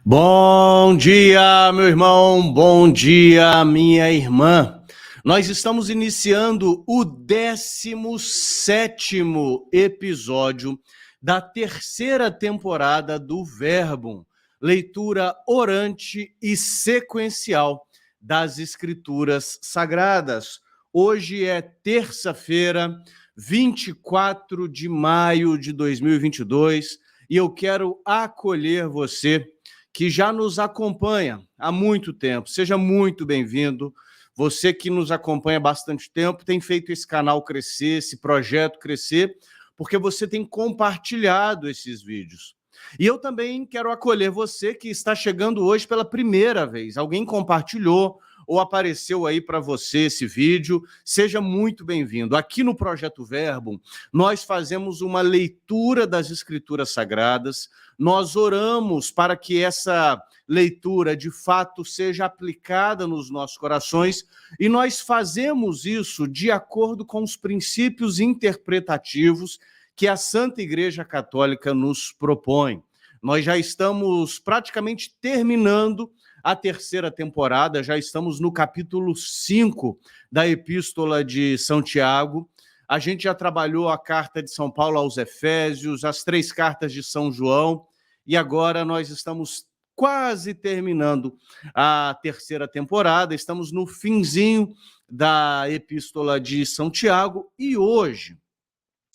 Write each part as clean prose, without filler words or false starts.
Bom dia, meu irmão, bom dia, minha irmã. Nós estamos iniciando o 17º episódio da terceira temporada do Verbum, leitura orante e sequencial das Escrituras Sagradas. Hoje é terça-feira, 24 de maio de 2022, e eu quero acolher você que já nos acompanha há muito tempo. Seja muito bem-vindo. Você que nos acompanha há bastante tempo tem feito esse canal crescer, esse projeto crescer, porque você tem compartilhado esses vídeos. E eu também quero acolher você que está chegando hoje pela primeira vez. Alguém compartilhou ou apareceu aí para você esse vídeo. Seja muito bem-vindo. Aqui no Projeto Verbum, nós fazemos uma leitura das Escrituras Sagradas. Nós oramos para que essa leitura, de fato, seja aplicada nos nossos corações, e nós fazemos isso de acordo com os princípios interpretativos que a Santa Igreja Católica nos propõe. Nós já estamos praticamente terminando a terceira temporada, já estamos no capítulo 5 da Epístola de São Tiago. A gente já trabalhou a carta de São Paulo aos Efésios, as 3 cartas de São João, e agora nós estamos quase terminando a terceira temporada, estamos no finzinho da Epístola de São Tiago, e hoje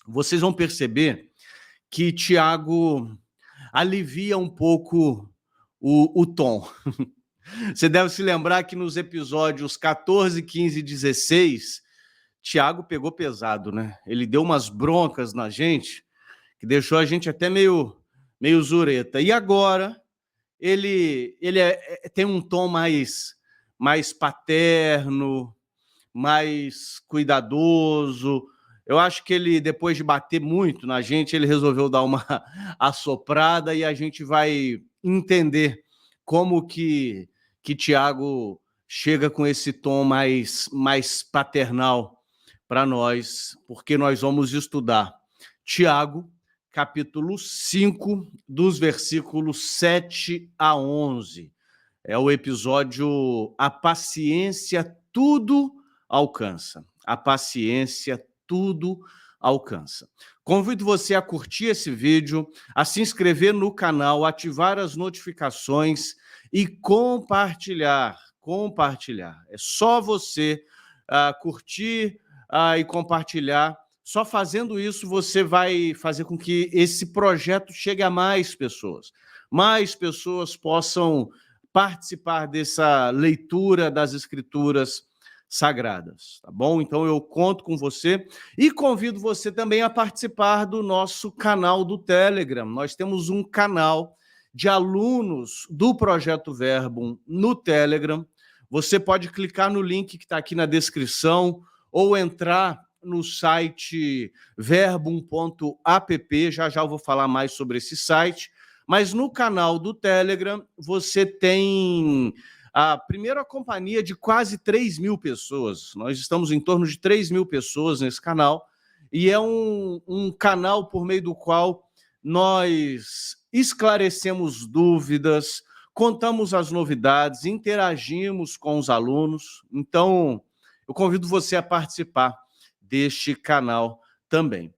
vocês vão perceber que Tiago alivia um pouco o tom. Você deve se lembrar que nos episódios 14, 15 e 16, Tiago pegou pesado, né? Ele deu umas broncas na gente, que deixou a gente até meio zureta. E agora, ele tem um tom mais paterno, mais cuidadoso. Eu acho que ele, depois de bater muito na gente, ele resolveu dar uma assoprada e a gente vai entender como que Tiago chega com esse tom mais paternal para nós, porque nós vamos estudar Tiago, capítulo 5, dos versículos 7 a 11. É o episódio A Paciência Tudo Alcança. A paciência tudo alcança. Convido você a curtir esse vídeo, a se inscrever no canal, ativar as notificações e compartilhar. É só você curtir e compartilhar. Só fazendo isso você vai fazer com que esse projeto chegue a mais pessoas. Mais pessoas possam participar dessa leitura das Escrituras Sagradas, tá bom? Então eu conto com você e convido você também a participar do nosso canal do Telegram. Nós temos um canal de alunos do Projeto Verbum no Telegram. Você pode clicar no link que está aqui na descrição ou entrar no site verbum.app, já eu vou falar mais sobre esse site, mas no canal do Telegram você tem primeiro a companhia de quase 3.000 pessoas. Nós estamos em torno de 3.000 pessoas nesse canal, e é um canal por meio do qual nós esclarecemos dúvidas, contamos as novidades, interagimos com os alunos. Então, eu convido você a participar deste canal também.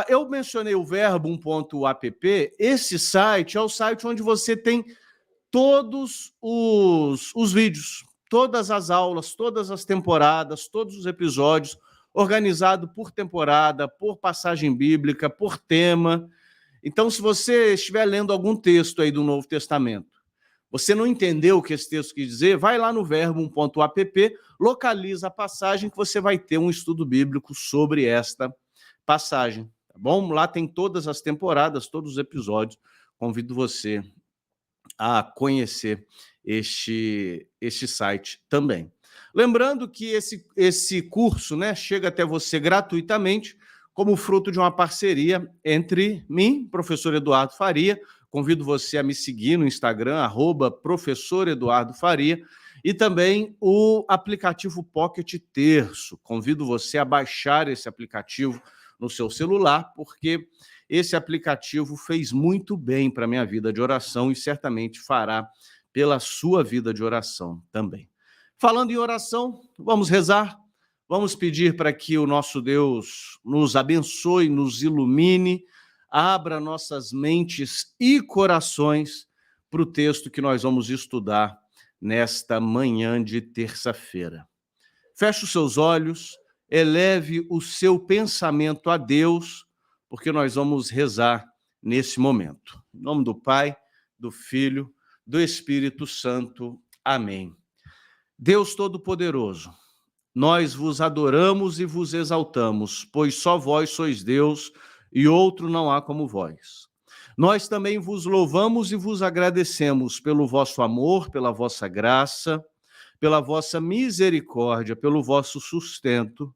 Eu mencionei o verbum.app. Esse site é o site onde você tem todos os vídeos, todas as aulas, todas as temporadas, todos os episódios, organizado por temporada, por passagem bíblica, por tema. Então, se você estiver lendo algum texto aí do Novo Testamento, você não entendeu o que esse texto quis dizer, vai lá no verbum.app, localiza a passagem que você vai ter um estudo bíblico sobre esta passagem, tá bom? Lá tem todas as temporadas, todos os episódios. Convido você a conhecer este site também. Lembrando que esse curso, né, chega até você gratuitamente, como fruto de uma parceria entre mim, professor Eduardo Faria. Convido você a me seguir no Instagram, @professor Eduardo Faria, e também o aplicativo Pocket Terço. Convido você a baixar esse aplicativo. no seu celular, porque esse aplicativo fez muito bem para a minha vida de oração e certamente fará pela sua vida de oração também. Falando em oração, vamos rezar, vamos pedir para que o nosso Deus nos abençoe, nos ilumine, abra nossas mentes e corações para o texto que nós vamos estudar nesta manhã de terça-feira. Feche os seus olhos, eleve o seu pensamento a Deus, porque nós vamos rezar nesse momento. Em nome do Pai, do Filho, do Espírito Santo. Amém. Deus Todo-Poderoso, nós vos adoramos e vos exaltamos, pois só vós sois Deus e outro não há como vós. Nós também vos louvamos e vos agradecemos pelo vosso amor, pela vossa graça, pela vossa misericórdia, pelo vosso sustento.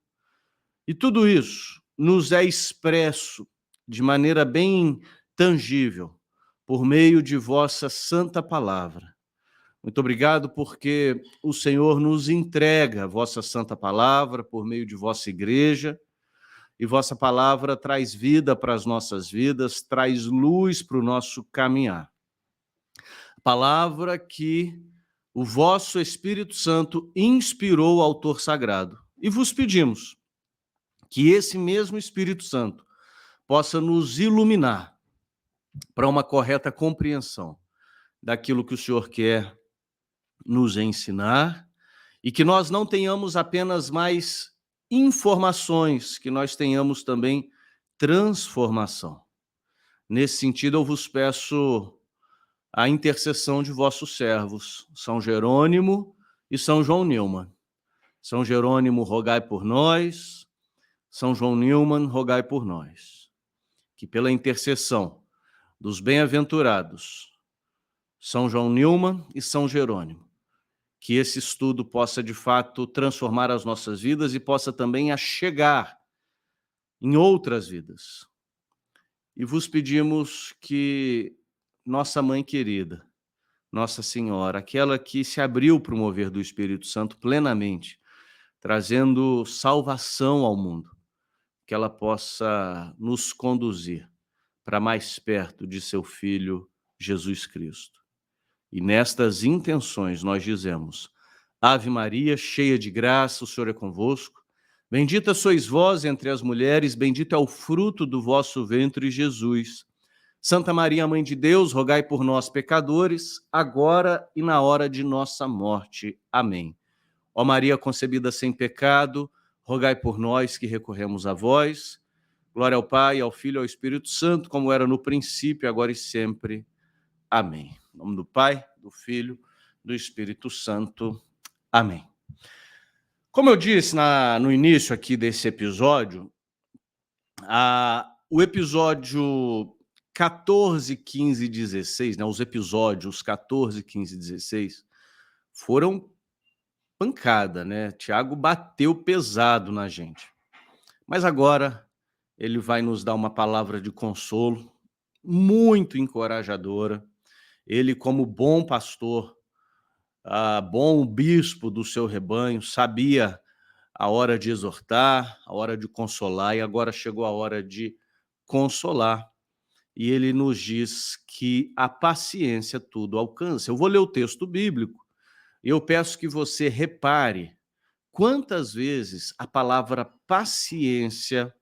E tudo isso nos é expresso de maneira bem tangível por meio de vossa santa palavra. Muito obrigado porque o Senhor nos entrega a vossa santa palavra por meio de vossa igreja, e vossa palavra traz vida para as nossas vidas, traz luz para o nosso caminhar. Palavra que o vosso Espírito Santo inspirou o autor sagrado. E vos pedimos que esse mesmo Espírito Santo possa nos iluminar para uma correta compreensão daquilo que o Senhor quer nos ensinar, e que nós não tenhamos apenas mais informações, que nós tenhamos também transformação. Nesse sentido, eu vos peço a intercessão de vossos servos, São Jerônimo e São João Neumann. São Jerônimo, rogai por nós. São João Neumann, rogai por nós. Que pela intercessão dos bem-aventurados São João Neumann e São Jerônimo, que esse estudo possa, de fato, transformar as nossas vidas e possa também chegar em outras vidas. E vos pedimos que nossa Mãe querida, Nossa Senhora, aquela que se abriu para o mover do Espírito Santo plenamente, trazendo salvação ao mundo, que ela possa nos conduzir para mais perto de seu Filho, Jesus Cristo. E nestas intenções nós dizemos: Ave Maria, cheia de graça, o Senhor é convosco. Bendita sois vós entre as mulheres, bendito é o fruto do vosso ventre, Jesus. Santa Maria, Mãe de Deus, rogai por nós, pecadores, agora e na hora de nossa morte. Amém. Ó Maria concebida sem pecado, rogai por nós que recorremos a vós. Glória ao Pai, ao Filho e ao Espírito Santo, como era no princípio, agora e sempre. Amém. Em nome do Pai, do Filho, do Espírito Santo. Amém. Como eu disse no início aqui desse episódio, o episódio 14, 15 e 16, os episódios 14, 15 e 16 foram pancada, Tiago bateu pesado na gente. Mas agora ele vai nos dar uma palavra de consolo muito encorajadora. Ele, como bom pastor, bom bispo do seu rebanho, sabia a hora de exortar, a hora de consolar, e agora chegou a hora de consolar. E ele nos diz que a paciência tudo alcança. Eu vou ler o texto bíblico e eu peço que você repare quantas vezes a palavra paciência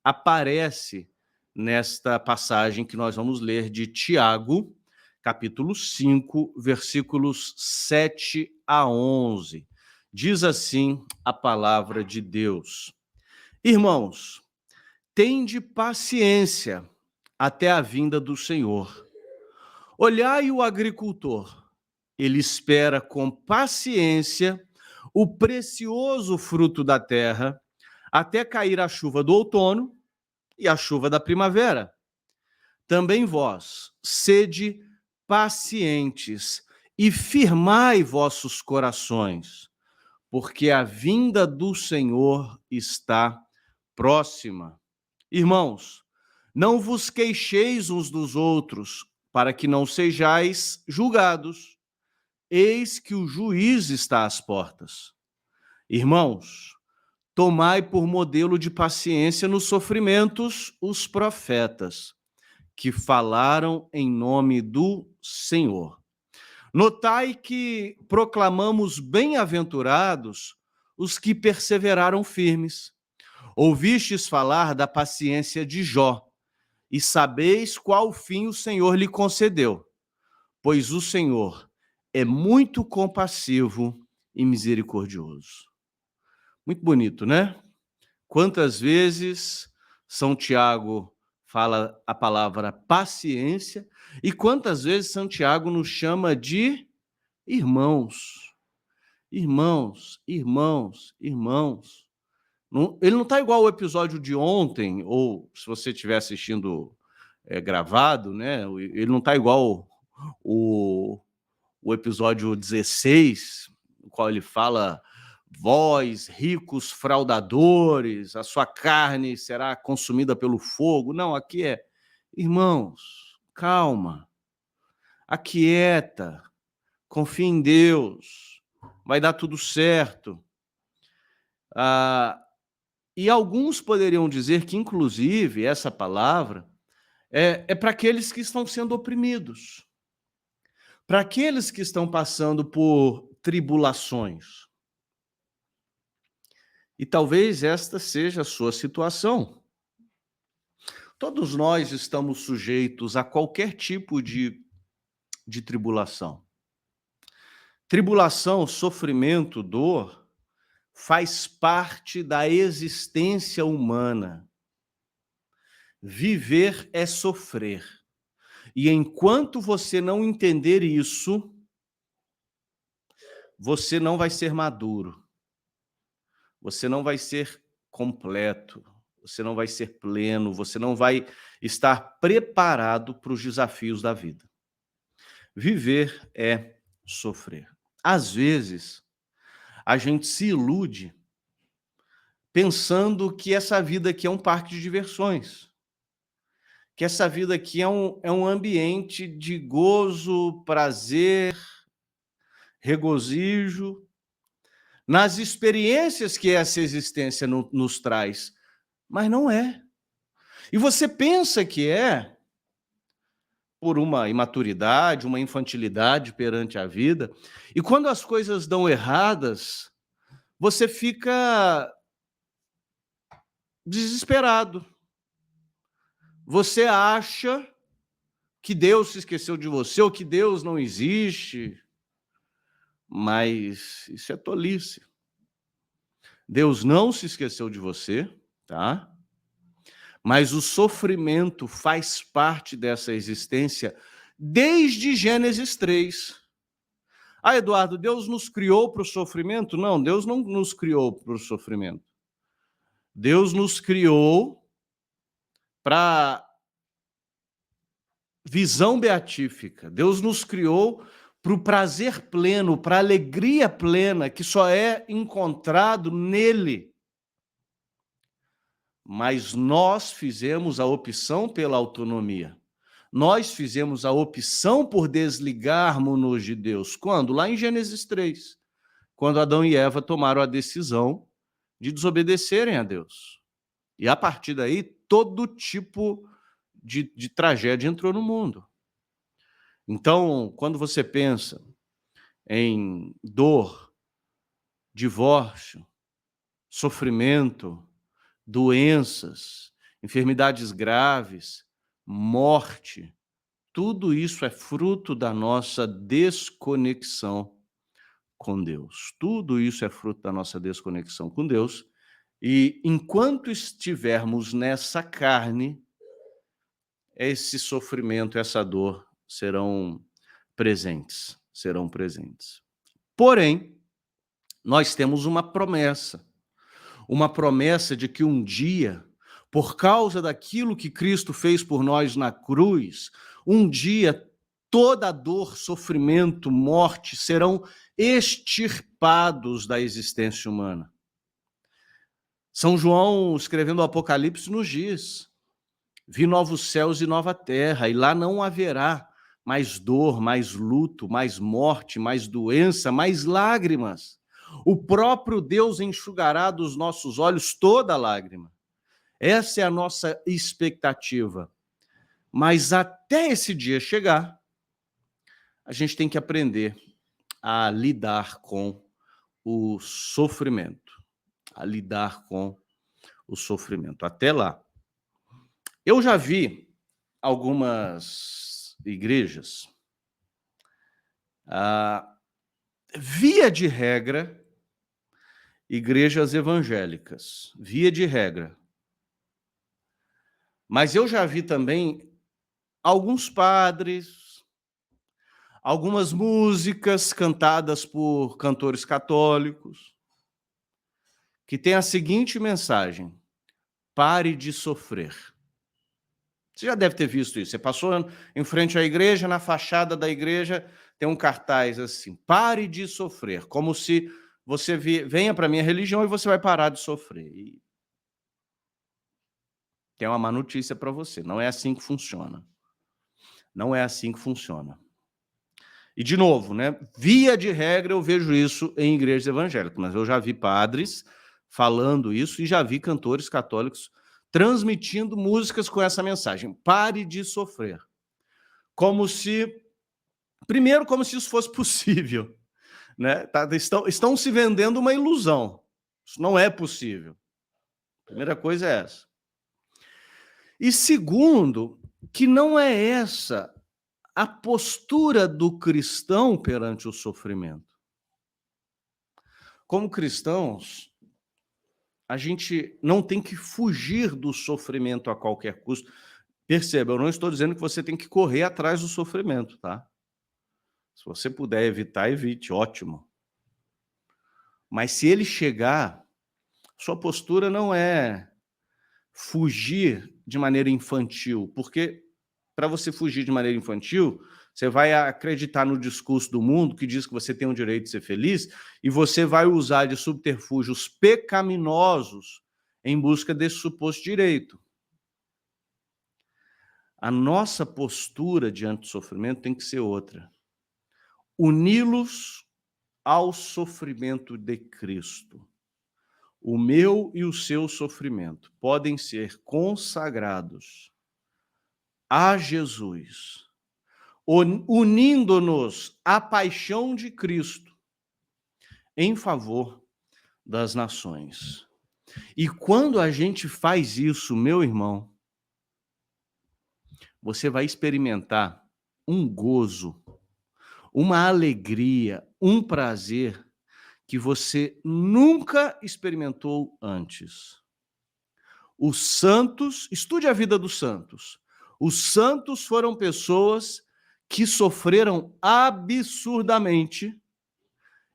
aparece nesta passagem que nós vamos ler de Tiago, capítulo 5, versículos 7 a 11. Diz assim a palavra de Deus: Irmãos, tende paciência até a vinda do Senhor. Olhai o agricultor, ele espera com paciência o precioso fruto da terra, até cair a chuva do outono e a chuva da primavera. Também vós, sede pacientes e firmai vossos corações, porque a vinda do Senhor está próxima. Irmãos, não vos queixeis uns dos outros, para que não sejais julgados. Eis que o juiz está às portas. Irmãos, tomai por modelo de paciência nos sofrimentos os profetas, que falaram em nome do Senhor. Notai que proclamamos bem-aventurados os que perseveraram firmes. Ouvistes falar da paciência de Jó, e sabeis qual fim o Senhor lhe concedeu, pois o Senhor é muito compassivo e misericordioso. Muito bonito, né? Quantas vezes São Tiago fala a palavra paciência e quantas vezes São Tiago nos chama de irmãos. Irmãos, irmãos, irmãos. Ele não está igual ao episódio de ontem, ou se você estiver assistindo gravado, né? Ele não está igual o episódio 16, no qual ele fala: vós, ricos fraudadores, a sua carne será consumida pelo fogo. Não, aqui é: irmãos, calma, aquieta, confia em Deus, vai dar tudo certo. E alguns poderiam dizer que, inclusive, essa palavra é para aqueles que estão sendo oprimidos, para aqueles que estão passando por tribulações. E talvez esta seja a sua situação. Todos nós estamos sujeitos a qualquer tipo de tribulação. Tribulação, sofrimento, dor, faz parte da existência humana. Viver é sofrer. E enquanto você não entender isso, você não vai ser maduro. Você não vai ser completo. Você não vai ser pleno. Você não vai estar preparado para os desafios da vida. Viver é sofrer. Às vezes, a gente se ilude pensando que essa vida aqui é um parque de diversões, que essa vida aqui é um ambiente de gozo, prazer, regozijo, nas experiências que essa existência nos traz, mas não é. E você pensa que é por uma imaturidade, uma infantilidade perante a vida, e quando as coisas dão erradas, você fica desesperado. Você acha que Deus se esqueceu de você ou que Deus não existe, mas isso é tolice. Deus não se esqueceu de você, tá? Mas o sofrimento faz parte dessa existência desde Gênesis 3. Ah, Eduardo, Deus nos criou para o sofrimento? Não, Deus não nos criou para o sofrimento. Deus nos criou para visão beatífica. Deus nos criou para o prazer pleno, para a alegria plena, que só é encontrado nele. Mas nós fizemos a opção pela autonomia. Nós fizemos a opção por desligarmos-nos de Deus. Quando? Lá em Gênesis 3, quando Adão e Eva tomaram a decisão de desobedecerem a Deus. E a partir daí, todo tipo de tragédia entrou no mundo. Então, quando você pensa em dor, divórcio, sofrimento, doenças, enfermidades graves, morte, tudo isso é fruto da nossa desconexão com Deus. Tudo isso é fruto da nossa desconexão com Deus. E enquanto estivermos nessa carne, esse sofrimento, essa dor serão presentes, Porém, nós temos uma promessa de que um dia, por causa daquilo que Cristo fez por nós na cruz, um dia toda dor, sofrimento, morte serão extirpados da existência humana. São João, escrevendo o Apocalipse, nos diz: vi novos céus e nova terra, e lá não haverá mais dor, mais luto, mais morte, mais doença, mais lágrimas. O próprio Deus enxugará dos nossos olhos toda lágrima. Essa é a nossa expectativa. Mas até esse dia chegar, a gente tem que aprender a lidar com o sofrimento. A lidar com o sofrimento. Até lá. Eu já vi algumas igrejas, via de regra, igrejas evangélicas, via de regra. Mas eu já vi também alguns padres, algumas músicas cantadas por cantores católicos, que têm a seguinte mensagem: pare de sofrer. Você já deve ter visto isso. Você passou em frente à igreja, na fachada da igreja tem um cartaz assim: pare de sofrer, como se você venha para a minha religião e você vai parar de sofrer. E tem uma má notícia para você: não é assim que funciona. Não é assim que funciona. E, de novo, né, via de regra, eu vejo isso em igrejas evangélicas, mas eu já vi padres falando isso e já vi cantores católicos transmitindo músicas com essa mensagem: pare de sofrer. Como se, primeiro, como se isso fosse possível, né? Estão se vendendo uma ilusão. Isso não é possível. Primeira coisa é essa. E segundo, que não é essa a postura do cristão perante o sofrimento. Como cristãos, a gente não tem que fugir do sofrimento a qualquer custo. Perceba, eu não estou dizendo que você tem que correr atrás do sofrimento, tá? Se você puder evitar, evite, ótimo. Mas se ele chegar, sua postura não é fugir de maneira infantil, porque para você fugir de maneira infantil, você vai acreditar no discurso do mundo que diz que você tem o direito de ser feliz e você vai usar de subterfúgios pecaminosos em busca desse suposto direito. A nossa postura diante do sofrimento tem que ser outra. Uni-los ao sofrimento de Cristo. O meu e o seu sofrimento podem ser consagrados a Jesus, unindo-nos à paixão de Cristo em favor das nações. E quando a gente faz isso, meu irmão, você vai experimentar um gozo, uma alegria, um prazer que você nunca experimentou antes. Os santos, estude a vida dos santos. Os santos foram pessoas que sofreram absurdamente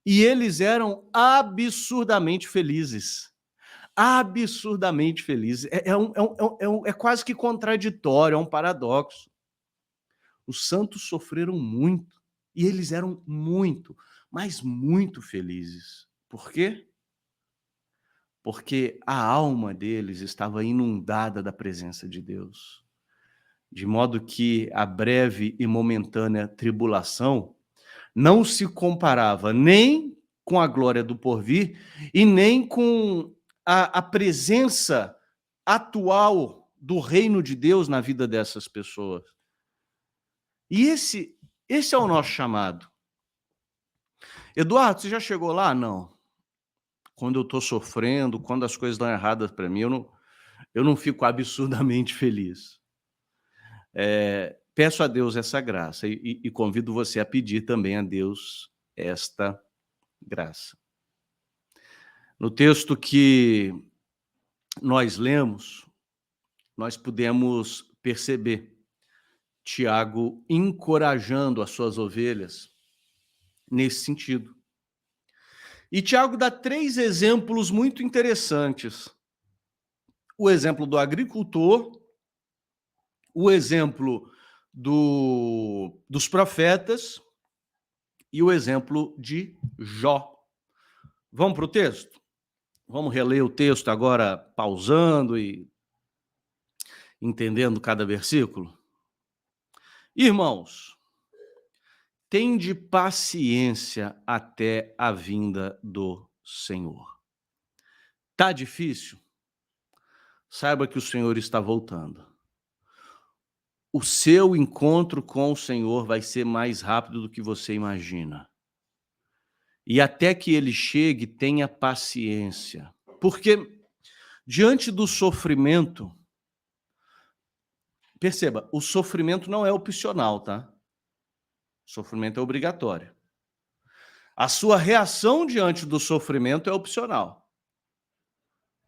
e eles eram absurdamente felizes. Absurdamente felizes. É quase que contraditório, é um paradoxo. Os santos sofreram muito e eles eram muito, mas muito felizes. Por quê? Porque a alma deles estava inundada da presença de Deus, de modo que a breve e momentânea tribulação não se comparava nem com a glória do porvir e nem com a presença atual do reino de Deus na vida dessas pessoas. E esse é o nosso chamado. Eduardo, você já chegou lá? Não. Quando eu estou sofrendo, quando as coisas dão erradas para mim, eu não fico absurdamente feliz. Peço a Deus essa graça e convido você a pedir também a Deus esta graça. No texto que nós lemos, nós pudemos perceber Tiago encorajando as suas ovelhas nesse sentido. E Tiago dá 3 exemplos muito interessantes. O exemplo do agricultor, o exemplo dos profetas e o exemplo de Jó. Vamos para o texto? Vamos reler o texto agora, pausando e entendendo cada versículo? Irmãos, tende paciência até a vinda do Senhor. Tá difícil? Saiba que o Senhor está voltando. O seu encontro com o Senhor vai ser mais rápido do que você imagina. E até que ele chegue, tenha paciência. Porque diante do sofrimento, perceba, o sofrimento não é opcional, tá? O sofrimento é obrigatório. A sua reação diante do sofrimento é opcional.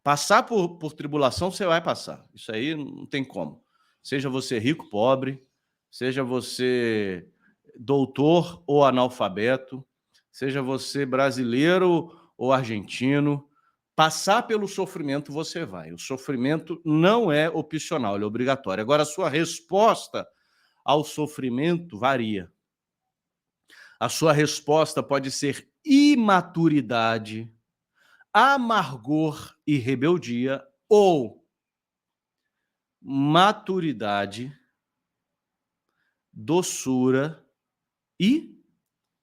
Passar por tribulação, você vai passar. Isso aí não tem como. Seja você rico, pobre, seja você doutor ou analfabeto, seja você brasileiro ou argentino, passar pelo sofrimento você vai. O sofrimento não é opcional, ele é obrigatório. Agora, a sua resposta ao sofrimento varia. A sua resposta pode ser imaturidade, amargor e rebeldia, ou maturidade, doçura e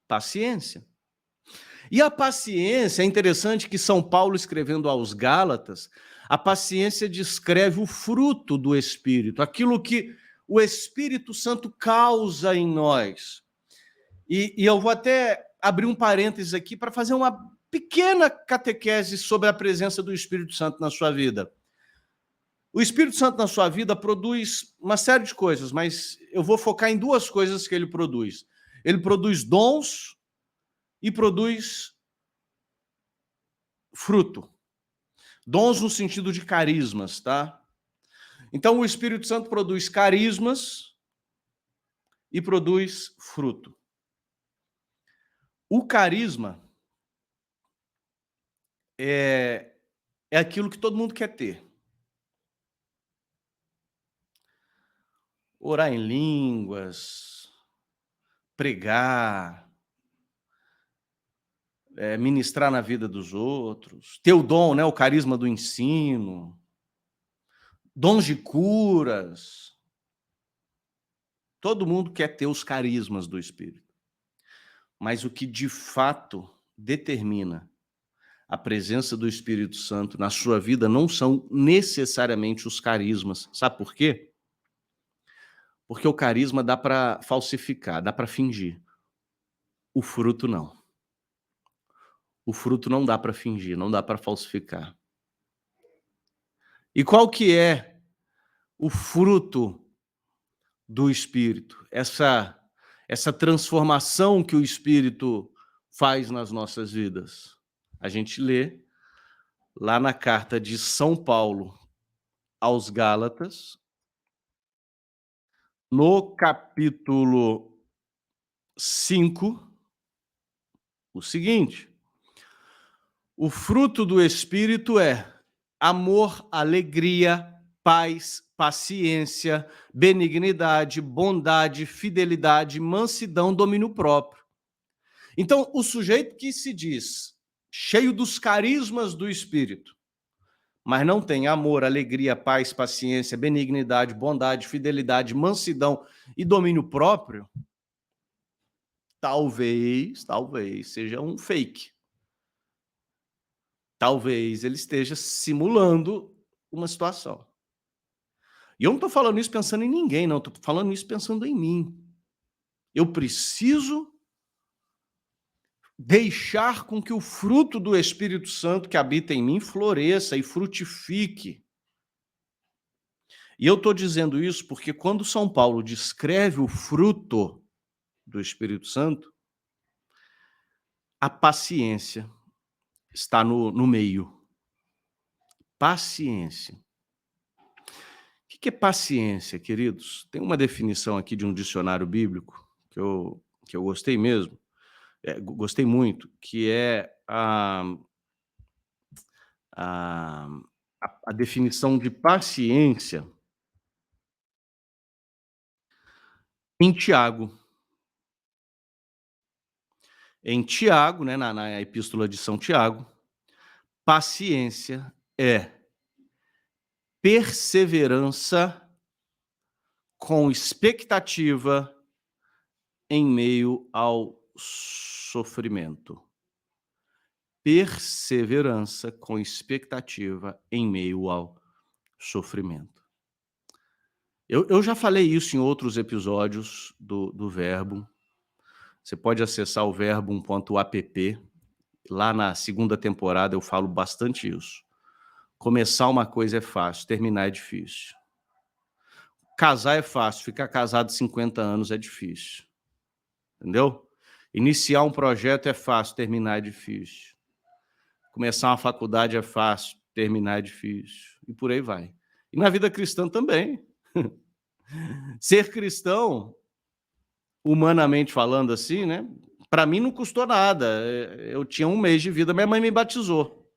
paciência. E a paciência, é interessante que São Paulo, escrevendo aos Gálatas, a paciência descreve o fruto do Espírito, aquilo que o Espírito Santo causa em nós. E eu vou até abrir um parênteses aqui para fazer uma pequena catequese sobre a presença do Espírito Santo na sua vida. O Espírito Santo na sua vida produz uma série de coisas, mas eu vou focar em duas coisas que ele produz. Ele produz dons e produz fruto. Dons no sentido de carismas, tá? Então, o Espírito Santo produz carismas e produz fruto. O carisma é aquilo que todo mundo quer ter. Orar em línguas, pregar, ministrar na vida dos outros, ter o dom, né, o carisma do ensino, dons de curas. Todo mundo quer ter os carismas do Espírito. Mas o que de fato determina a presença do Espírito Santo na sua vida não são necessariamente os carismas. Sabe por quê? Porque o carisma dá para falsificar, dá para fingir. O fruto não. O fruto não dá para fingir, não dá para falsificar. E qual que é o fruto do Espírito? Essa transformação que o Espírito faz nas nossas vidas. A gente lê lá na carta de São Paulo aos Gálatas, no capítulo 5, o seguinte: o fruto do Espírito é amor, alegria, paz, paciência, benignidade, bondade, fidelidade, mansidão, domínio próprio. Então, o sujeito que se diz cheio dos carismas do Espírito, mas não tem amor, alegria, paz, paciência, benignidade, bondade, fidelidade, mansidão e domínio próprio, talvez seja um fake. Talvez ele esteja simulando uma situação. E eu não estou falando isso pensando em ninguém, não. Estou falando isso pensando em mim. Eu preciso deixar com que o fruto do Espírito Santo que habita em mim floresça e frutifique. E eu estou dizendo isso porque quando São Paulo descreve o fruto do Espírito Santo, a paciência está no meio. Paciência. O que é paciência, queridos? Tem uma definição aqui de um dicionário bíblico que eu gostei mesmo, gostei muito, que é a, a definição de paciência em Tiago. Em Tiago, né, na epístola de São Tiago, paciência é perseverança com expectativa em meio ao sofrimento. perseverança com expectativa em meio ao sofrimento. Eu já falei isso em outros episódios do Verbo. Você pode acessar o verbum.app. Lá na segunda temporada eu falo bastante isso. Começar uma coisa é fácil, terminar é difícil. Casar é fácil, ficar casado 50 anos é difícil. Entendeu? Iniciar um projeto é fácil, terminar é difícil. Começar uma faculdade é fácil, terminar é difícil. E por aí vai. E na vida cristã também. Ser cristão, humanamente falando assim, né? Para mim não custou nada. Eu tinha 1 mês de vida, minha mãe me batizou.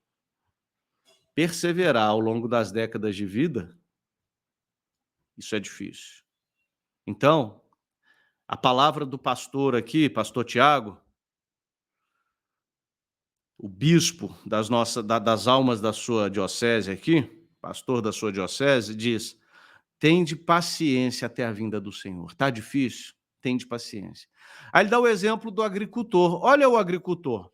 Perseverar ao longo das décadas de vida, isso é difícil. Então, a palavra do pastor aqui, pastor Tiago, o bispo das almas da sua diocese aqui, pastor da sua diocese, diz: tende paciência até a vinda do Senhor. Tá difícil? Tende paciência. Aí ele dá o exemplo do agricultor. Olha o agricultor.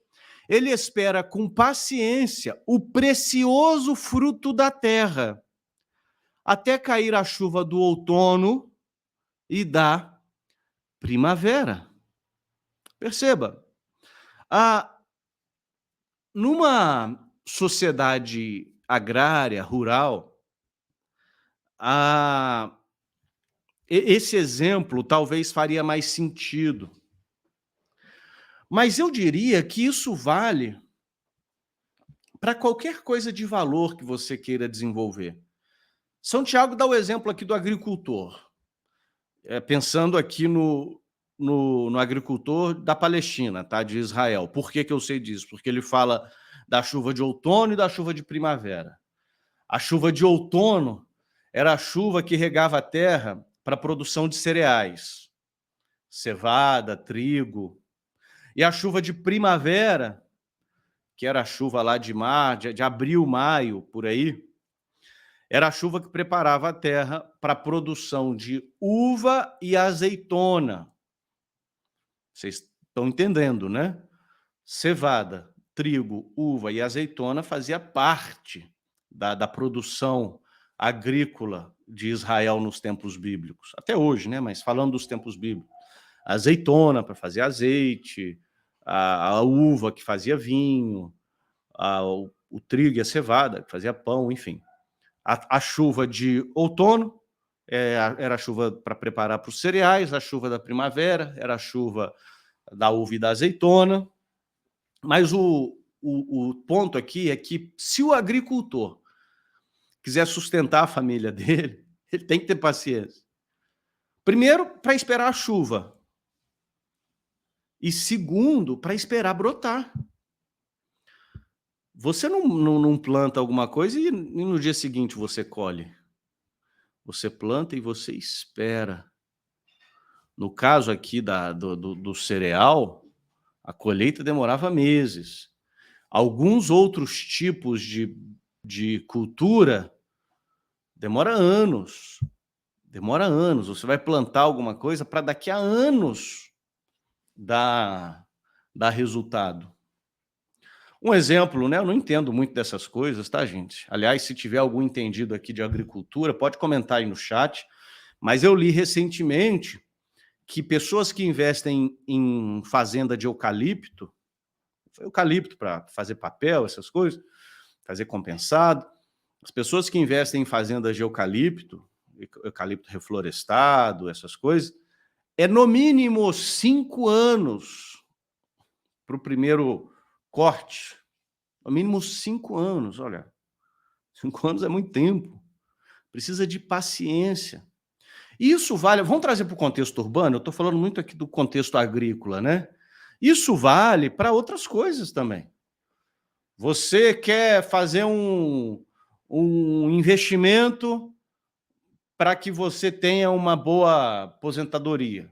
Ele espera com paciência o precioso fruto da terra, até cair a chuva do outono e da primavera. Perceba, numa sociedade agrária, rural, esse exemplo talvez faria mais sentido. Mas eu diria que isso vale para qualquer coisa de valor que você queira desenvolver. São Tiago dá o exemplo aqui do agricultor, pensando aqui no agricultor da Palestina, tá? De Israel. Por que eu sei disso? Porque ele fala da chuva de outono e da chuva de primavera. A chuva de outono era a chuva que regava a terra para a produção de cereais, cevada, trigo. E a chuva de primavera, que era a chuva lá de abril, maio, por aí, era a chuva que preparava a terra para a produção de uva e azeitona. Vocês estão entendendo, né? Cevada, trigo, uva e azeitona fazia parte da produção agrícola de Israel nos tempos bíblicos. Até hoje, né? Mas falando dos tempos bíblicos. A azeitona para fazer azeite, a uva que fazia vinho, o trigo e a cevada que fazia pão, enfim. A chuva de outono era a chuva para preparar para os cereais, a chuva da primavera era a chuva da uva e da azeitona. Mas o ponto aqui é que, se o agricultor quiser sustentar a família dele, ele tem que ter paciência. Primeiro, para esperar a chuva. E segundo, para esperar brotar. Você não planta alguma coisa e no dia seguinte você colhe. Você planta e você espera. No caso aqui do cereal, a colheita demorava meses. Alguns outros tipos de cultura demora anos. Demora anos. Você vai plantar alguma coisa para daqui a anos dar resultado. Um exemplo, né? Eu não entendo muito dessas coisas, tá, gente? Aliás, se tiver algum entendido aqui de agricultura, pode comentar aí no chat. Mas eu li recentemente que pessoas que investem em fazenda de eucalipto para fazer papel, essas coisas, fazer compensado, as pessoas que investem em fazendas de eucalipto reflorestado, essas coisas, é no mínimo 5 anos para o primeiro corte. No mínimo 5 anos, olha. 5 anos é muito tempo. Precisa de paciência. Isso vale... Vamos trazer para o contexto urbano? Eu estou falando muito aqui do contexto agrícola, né? Isso vale para outras coisas também. Você quer fazer um investimento para que você tenha uma boa aposentadoria.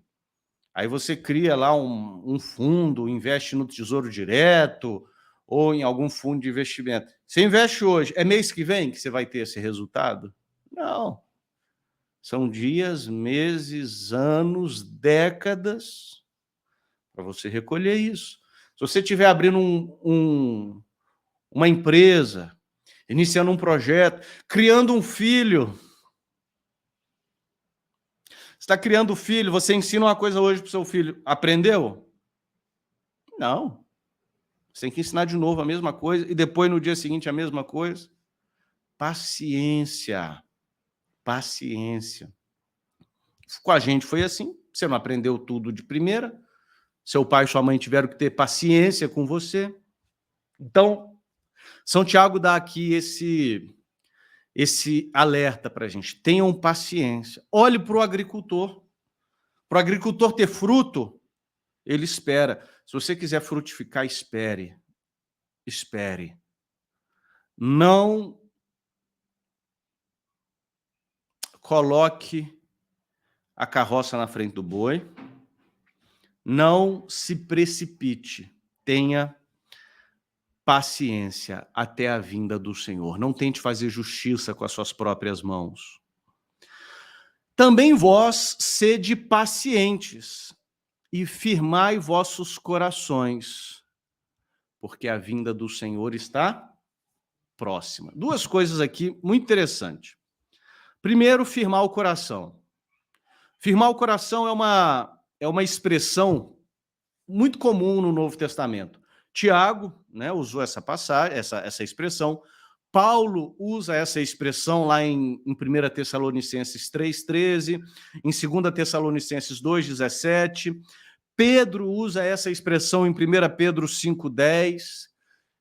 Aí você cria lá um fundo, investe no Tesouro Direto ou em algum fundo de investimento. Você investe hoje, é mês que vem que você vai ter esse resultado? Não. São dias, meses, anos, décadas para você recolher isso. Se você estiver abrindo uma empresa, iniciando um projeto, criando um filho. Você está criando um filho, você ensina uma coisa hoje para o seu filho. Aprendeu? Não. Você tem que ensinar de novo a mesma coisa e depois no dia seguinte a mesma coisa. Paciência. Paciência. Com a gente foi assim. Você não aprendeu tudo de primeira. Seu pai e sua mãe tiveram que ter paciência com você. Então, São Tiago dá aqui esse alerta para a gente. Tenham paciência. Olhe para o agricultor. Para o agricultor ter fruto, ele espera. Se você quiser frutificar, espere. Espere. Não coloque a carroça na frente do boi. Não se precipite. Tenha paciência até a vinda do Senhor. Não tente fazer justiça com as suas próprias mãos. Também vós sede pacientes e firmai vossos corações, porque a vinda do Senhor está próxima. Duas coisas aqui muito interessantes. Primeiro, firmar o coração. Firmar o coração é uma expressão muito comum no Novo Testamento. Tiago, né, usou essa passagem, essa expressão. Paulo usa essa expressão lá em 1 Tessalonicenses 3,13, em 2 Tessalonicenses 2,17. Pedro usa essa expressão em 1 Pedro 5,10.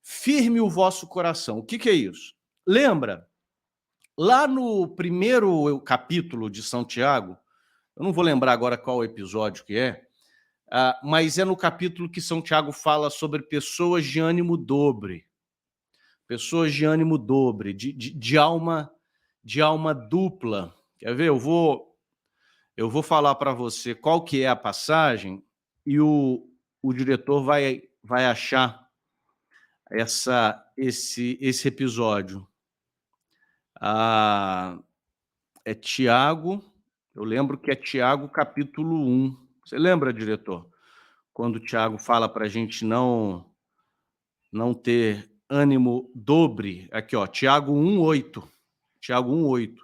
Firme o vosso coração. O que é isso? Lembra, lá no primeiro capítulo de São Tiago, eu não vou lembrar agora qual episódio que é, mas é no capítulo que São Tiago fala sobre pessoas de ânimo dobre. Pessoas de ânimo dobre, de alma dupla. Quer ver? Eu vou falar para você qual que é a passagem e o diretor vai achar esse episódio. É Tiago, eu lembro que é Tiago capítulo 1. Você lembra, diretor? Quando Tiago fala para a gente não ter ânimo dobre, aqui, ó, Tiago 1,8. Tiago 1,8.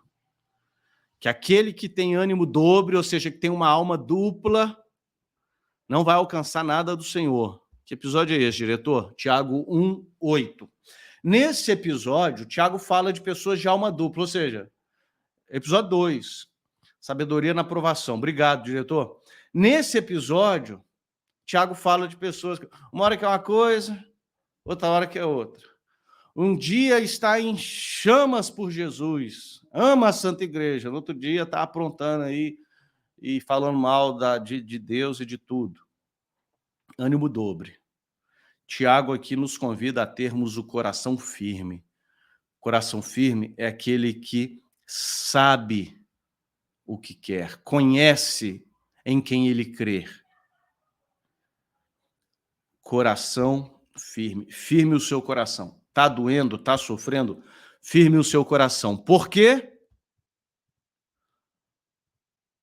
Que aquele que tem ânimo dobre, ou seja, que tem uma alma dupla, não vai alcançar nada do Senhor. Que episódio é esse, diretor? Tiago 1,8. Nesse episódio, Tiago fala de pessoas de alma dupla, ou seja, episódio 2, sabedoria na aprovação. Obrigado, diretor. Nesse episódio, Tiago fala de pessoas que uma hora que é uma coisa, outra hora que é outra. Um dia está em chamas por Jesus, ama a Santa Igreja, no outro dia está aprontando aí e falando mal de Deus e de tudo. Ânimo dobre. Tiago aqui nos convida a termos o coração firme. Coração firme é aquele que sabe o que quer, conhece em quem ele crê. Coração firme. Firme o seu coração. Está doendo, está sofrendo? Firme o seu coração. Por quê?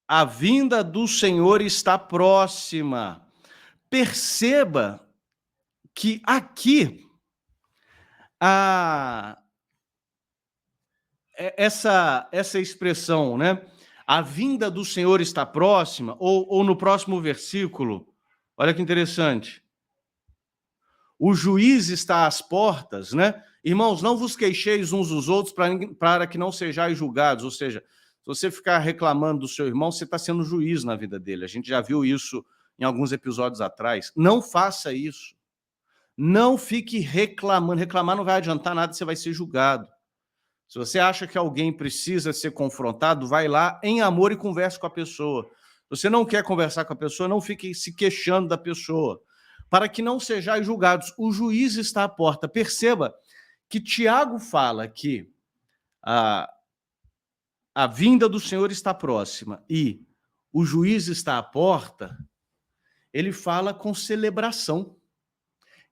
A vinda do Senhor está próxima. Perceba que aqui essa expressão, né? A vinda do Senhor está próxima, ou no próximo versículo, olha que interessante. O juiz está às portas, né? Irmãos, não vos queixeis uns dos outros para que não sejais julgados. Ou seja, se você ficar reclamando do seu irmão, você está sendo juiz na vida dele. A gente já viu isso em alguns episódios atrás. Não faça isso. Não fique reclamando. Reclamar não vai adiantar nada, você vai ser julgado. Se você acha que alguém precisa ser confrontado, vai lá em amor e converse com a pessoa. Se você não quer conversar com a pessoa, não fique se queixando da pessoa. Para que não sejais julgados. O juiz está à porta. Perceba que Tiago fala que a vinda do Senhor está próxima e o juiz está à porta. Ele fala com celebração.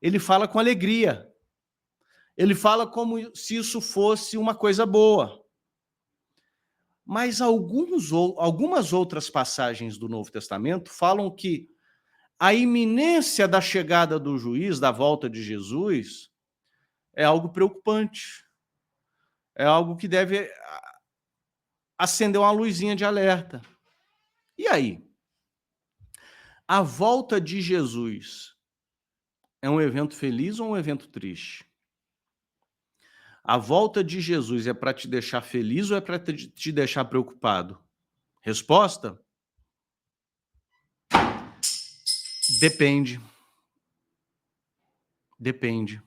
Ele fala com alegria. Ele fala como se isso fosse uma coisa boa. Mas algumas outras passagens do Novo Testamento falam que a iminência da chegada do juiz, da volta de Jesus, é algo preocupante. É algo que deve acender uma luzinha de alerta. E aí? A volta de Jesus é um evento feliz ou um evento triste? A volta de Jesus é para te deixar feliz ou é para te deixar preocupado? Resposta? Depende. Depende.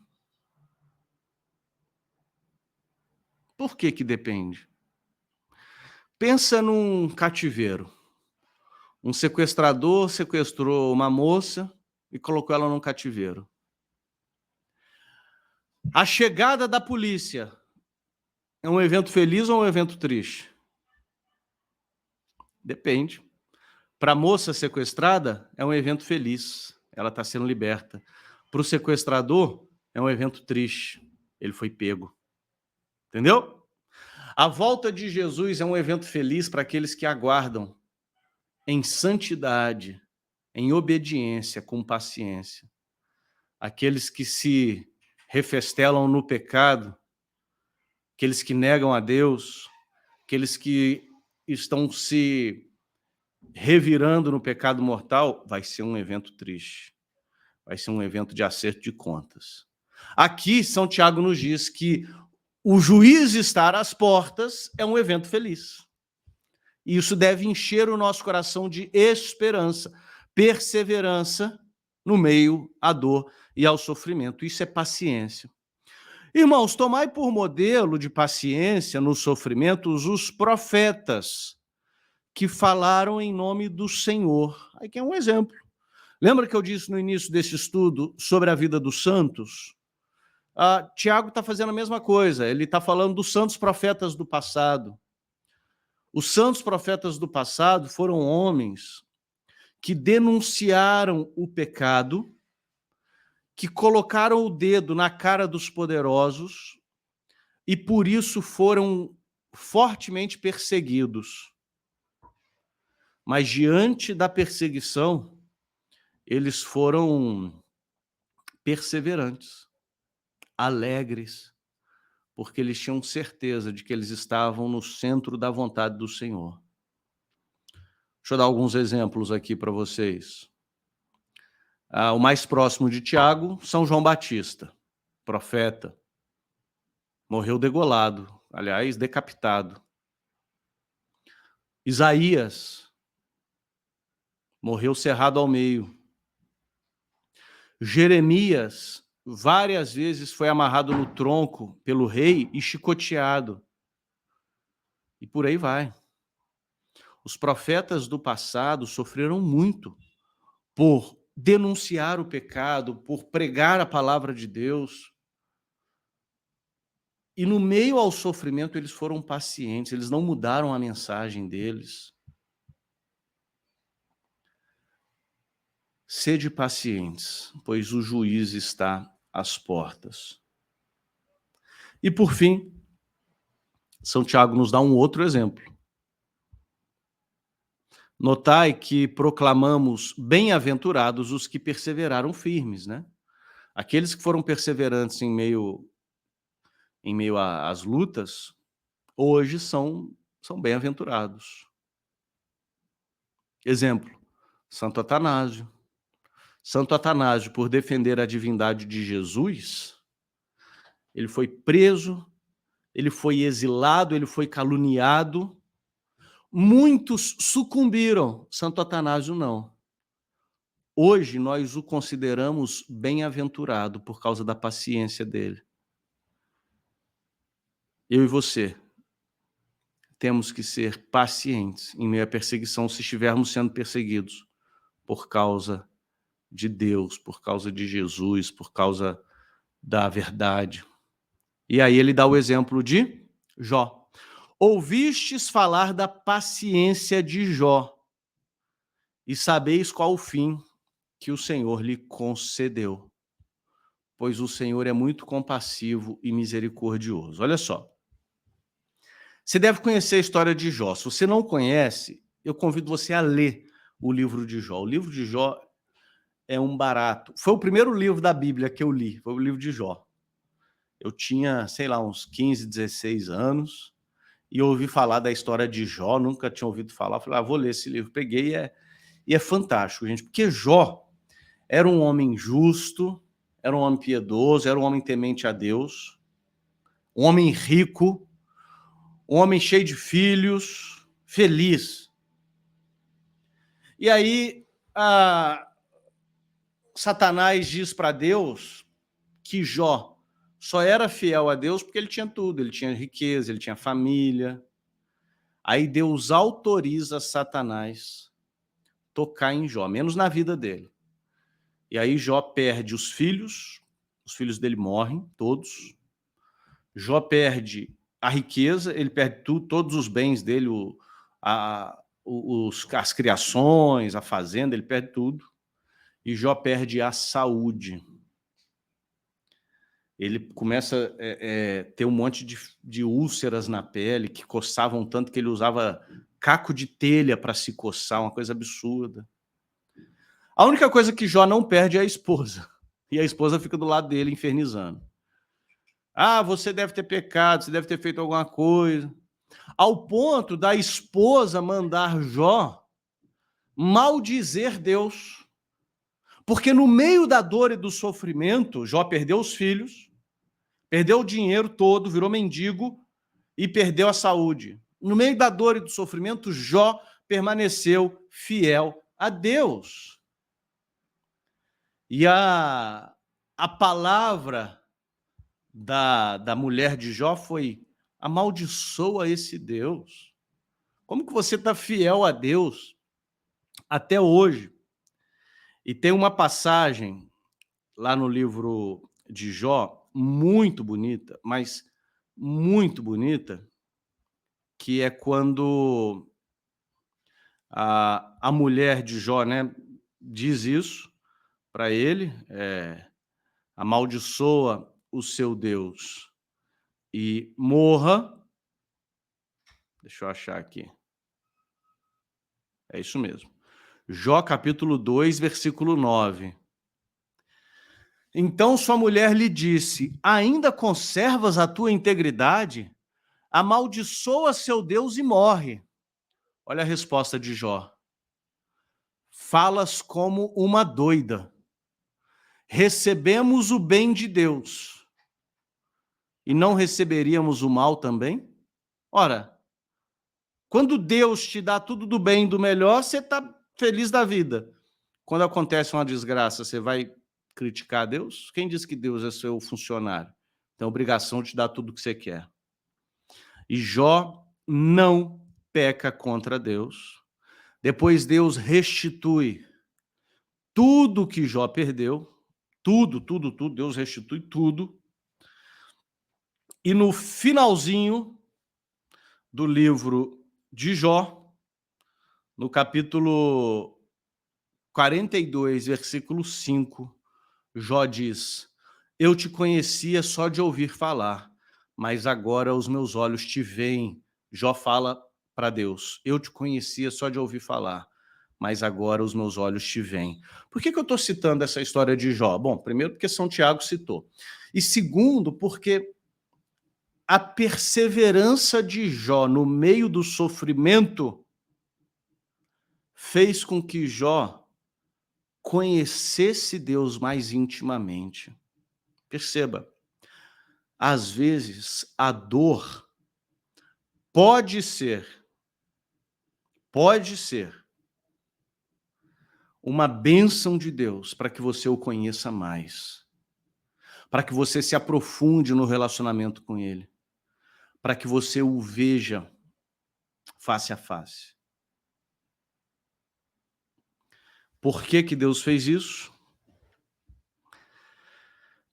Por que que depende? Pensa num cativeiro. Um sequestrador sequestrou uma moça e colocou ela num cativeiro. A chegada da polícia é um evento feliz ou um evento triste? Depende. Para a moça sequestrada, é um evento feliz. Ela está sendo liberta. Para o sequestrador, é um evento triste. Ele foi pego. Entendeu? A volta de Jesus é um evento feliz para aqueles que aguardam em santidade, em obediência, com paciência. Aqueles que se refestelam no pecado, aqueles que negam a Deus, aqueles que estão se revirando no pecado mortal, vai ser um evento triste. Vai ser um evento de acerto de contas. Aqui, São Tiago nos diz que o juiz estar às portas é um evento feliz. E isso deve encher o nosso coração de esperança, perseverança no meio à dor e ao sofrimento. Isso é paciência. Irmãos, tomai por modelo de paciência nos sofrimentos os profetas que falaram em nome do Senhor. Aqui é um exemplo. Lembra que eu disse no início desse estudo sobre a vida dos santos? Tiago está fazendo a mesma coisa, ele está falando dos santos profetas do passado. Os santos profetas do passado foram homens que denunciaram o pecado, que colocaram o dedo na cara dos poderosos e por isso foram fortemente perseguidos. Mas diante da perseguição, eles foram perseverantes, alegres, porque eles tinham certeza de que eles estavam no centro da vontade do Senhor. Deixa eu dar alguns exemplos aqui para vocês. O mais próximo de Tiago, São João Batista, profeta. Morreu degolado, aliás, decapitado. Isaías morreu cerrado ao meio. Jeremias várias vezes foi amarrado no tronco pelo rei e chicoteado. E por aí vai. Os profetas do passado sofreram muito por denunciar o pecado, por pregar a palavra de Deus. E no meio ao sofrimento eles foram pacientes, eles não mudaram a mensagem deles. Sede pacientes, pois o juiz está às portas. E por fim, São Tiago nos dá um outro exemplo. Notai que proclamamos bem-aventurados os que perseveraram firmes, né? Aqueles que foram perseverantes em meio às lutas, hoje são bem-aventurados. Exemplo, Santo Atanásio. Santo Atanásio, por defender a divindade de Jesus, ele foi preso, ele foi exilado, ele foi caluniado. Muitos sucumbiram, Santo Atanásio não. Hoje nós o consideramos bem-aventurado por causa da paciência dele. Eu e você temos que ser pacientes em meio à perseguição se estivermos sendo perseguidos por causa de Deus, por causa de Jesus, por causa da verdade. E aí ele dá o exemplo de Jó. Ouvistes falar da paciência de Jó e sabeis qual o fim que o Senhor lhe concedeu, pois o Senhor é muito compassivo e misericordioso. Olha só, você deve conhecer a história de Jó. Se você não conhece, eu convido você a ler o livro de Jó. O livro de Jó é um barato. Foi o primeiro livro da Bíblia que eu li, foi o livro de Jó. Eu tinha, sei lá, uns 15, 16 anos, e eu ouvi falar da história de Jó, nunca tinha ouvido falar, falei, vou ler esse livro. Peguei e é fantástico, gente, porque Jó era um homem justo, era um homem piedoso, era um homem temente a Deus, um homem rico, um homem cheio de filhos, feliz. E aí, Satanás diz para Deus que Jó só era fiel a Deus porque ele tinha tudo, ele tinha riqueza, ele tinha família. Aí Deus autoriza Satanás tocar em Jó, menos na vida dele. E aí Jó perde os filhos dele morrem, todos. Jó perde a riqueza, ele perde tudo, todos os bens dele, as criações, a fazenda, ele perde tudo. E Jó perde a saúde. Ele começa a ter um monte de úlceras na pele, que coçavam tanto que ele usava caco de telha para se coçar, uma coisa absurda. A única coisa que Jó não perde é a esposa. E a esposa fica do lado dele, infernizando. Você deve ter pecado, você deve ter feito alguma coisa. Ao ponto da esposa mandar Jó maldizer Deus. Porque no meio da dor e do sofrimento, Jó perdeu os filhos, perdeu o dinheiro todo, virou mendigo e perdeu a saúde. No meio da dor e do sofrimento, Jó permaneceu fiel a Deus. E a palavra da mulher de Jó foi: amaldiçoa esse Deus. Como que você está fiel a Deus até hoje? E tem uma passagem lá no livro de Jó, muito bonita, mas muito bonita, que é quando a mulher de Jó, né, diz isso para ele, amaldiçoa o seu Deus e morra. Deixa eu achar aqui. É isso mesmo. Jó capítulo 2, versículo 9. Então sua mulher lhe disse: ainda conservas a tua integridade? Amaldiçoa seu Deus e morre. Olha a resposta de Jó. Falas como uma doida. Recebemos o bem de Deus e não receberíamos o mal também? Ora, quando Deus te dá tudo do bem e do melhor, você está feliz da vida. Quando acontece uma desgraça, você vai criticar Deus? Quem diz que Deus é seu funcionário? Tem a obrigação de te dar tudo o que você quer. E Jó não peca contra Deus. Depois Deus restitui tudo que Jó perdeu. Tudo, Deus restitui tudo. E no finalzinho do livro de Jó, no capítulo 42, versículo 5, Jó diz: eu te conhecia só de ouvir falar, mas agora os meus olhos te veem. Jó fala para Deus: eu te conhecia só de ouvir falar, mas agora os meus olhos te veem. Por que eu estou citando essa história de Jó? Bom, primeiro porque São Tiago citou. E segundo, porque a perseverança de Jó no meio do sofrimento fez com que Jó conhecesse Deus mais intimamente. Perceba, às vezes a dor pode ser uma bênção de Deus para que você o conheça mais, para que você se aprofunde no relacionamento com Ele, para que você o veja face a face. Por que Deus fez isso?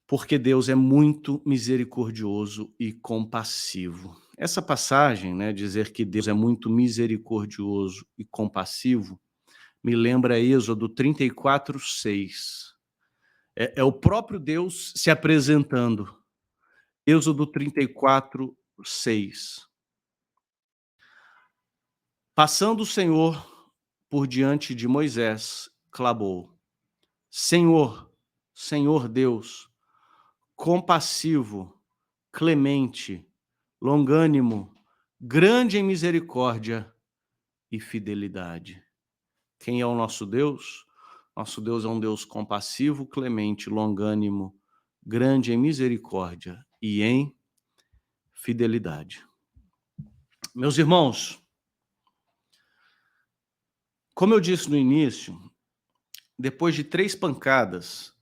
Porque Deus é muito misericordioso e compassivo. Essa passagem, né, dizer que Deus é muito misericordioso e compassivo, me lembra Êxodo 34, 6. É o próprio Deus se apresentando. Êxodo 34, 6. Passando o Senhor por diante de Moisés, clamou: Senhor, Senhor Deus, compassivo clemente, longânimo, grande em misericórdia e fidelidade. Quem é o nosso Deus? Nosso Deus é um Deus compassivo, clemente, longânimo, grande em misericórdia e em fidelidade. Meus irmãos, como eu disse no início, depois de 3 pancadas,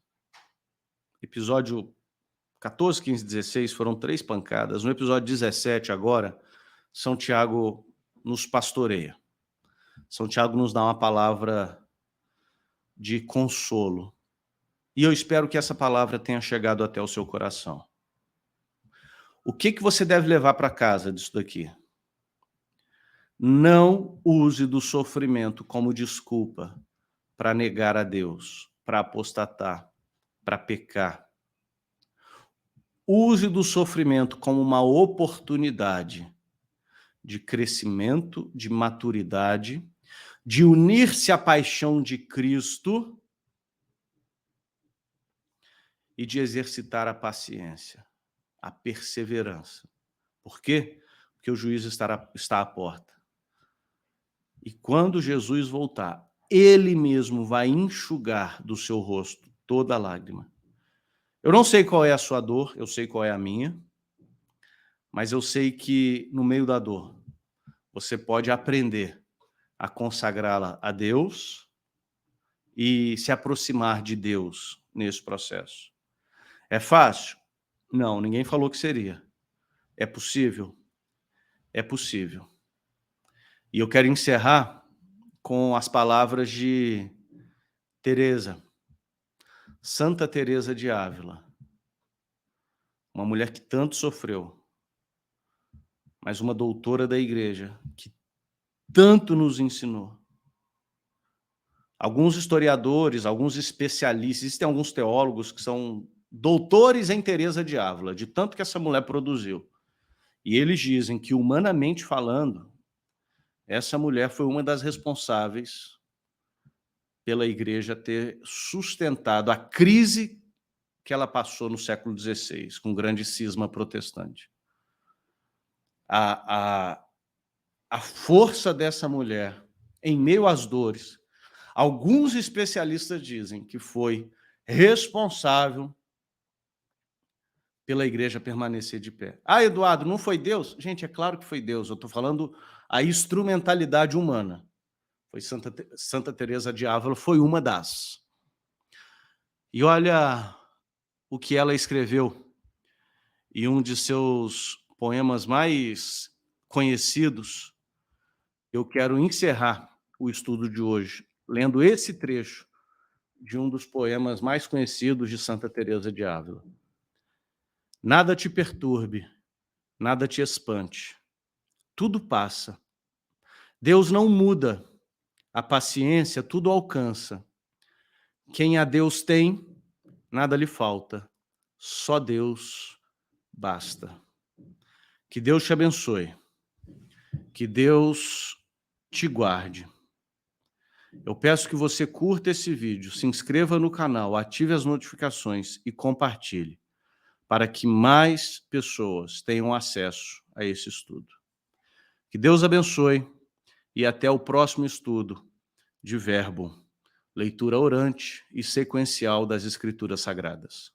episódio 14, 15, 16 foram 3 pancadas, no episódio 17 agora, São Tiago nos pastoreia. São Tiago nos dá uma palavra de consolo. E eu espero que essa palavra tenha chegado até o seu coração. O que você deve levar para casa disso daqui? Não use do sofrimento como desculpa para negar a Deus, para apostatar, para pecar. Use do sofrimento como uma oportunidade de crescimento, de maturidade, de unir-se à paixão de Cristo e de exercitar a paciência, a perseverança. Por quê? Porque o juízo está à porta. E quando Jesus voltar, ele mesmo vai enxugar do seu rosto toda lágrima. Eu não sei qual é a sua dor, eu sei qual é a minha, mas eu sei que no meio da dor você pode aprender a consagrá-la a Deus e se aproximar de Deus nesse processo. É fácil? Não, ninguém falou que seria. É possível? É possível. E eu quero encerrar com as palavras de Teresa, Santa Teresa de Ávila, uma mulher que tanto sofreu, mas uma doutora da igreja que tanto nos ensinou. Alguns historiadores, alguns especialistas, existem alguns teólogos que são doutores em Teresa de Ávila, de tanto que essa mulher produziu. E eles dizem que, humanamente falando, essa mulher foi uma das responsáveis pela igreja ter sustentado a crise que ela passou no século XVI, com o grande cisma protestante. A força dessa mulher, em meio às dores, alguns especialistas dizem que foi responsável pela igreja permanecer de pé. Ah, Eduardo, não foi Deus? Gente, é claro que foi Deus. Eu estou falando a instrumentalidade humana. Foi Santa Teresa de Ávila, foi uma das. E olha o que ela escreveu em um de seus poemas mais conhecidos. Eu quero encerrar o estudo de hoje lendo esse trecho de um dos poemas mais conhecidos de Santa Teresa de Ávila. Nada te perturbe, nada te espante. Tudo passa. Deus não muda. A paciência tudo alcança. Quem a Deus tem, nada lhe falta. Só Deus basta. Que Deus te abençoe. Que Deus te guarde. Eu peço que você curta esse vídeo, se inscreva no canal, ative as notificações e compartilhe, para que mais pessoas tenham acesso a esse estudo. Que Deus abençoe e até o próximo estudo de Verbo, leitura orante e sequencial das Escrituras Sagradas.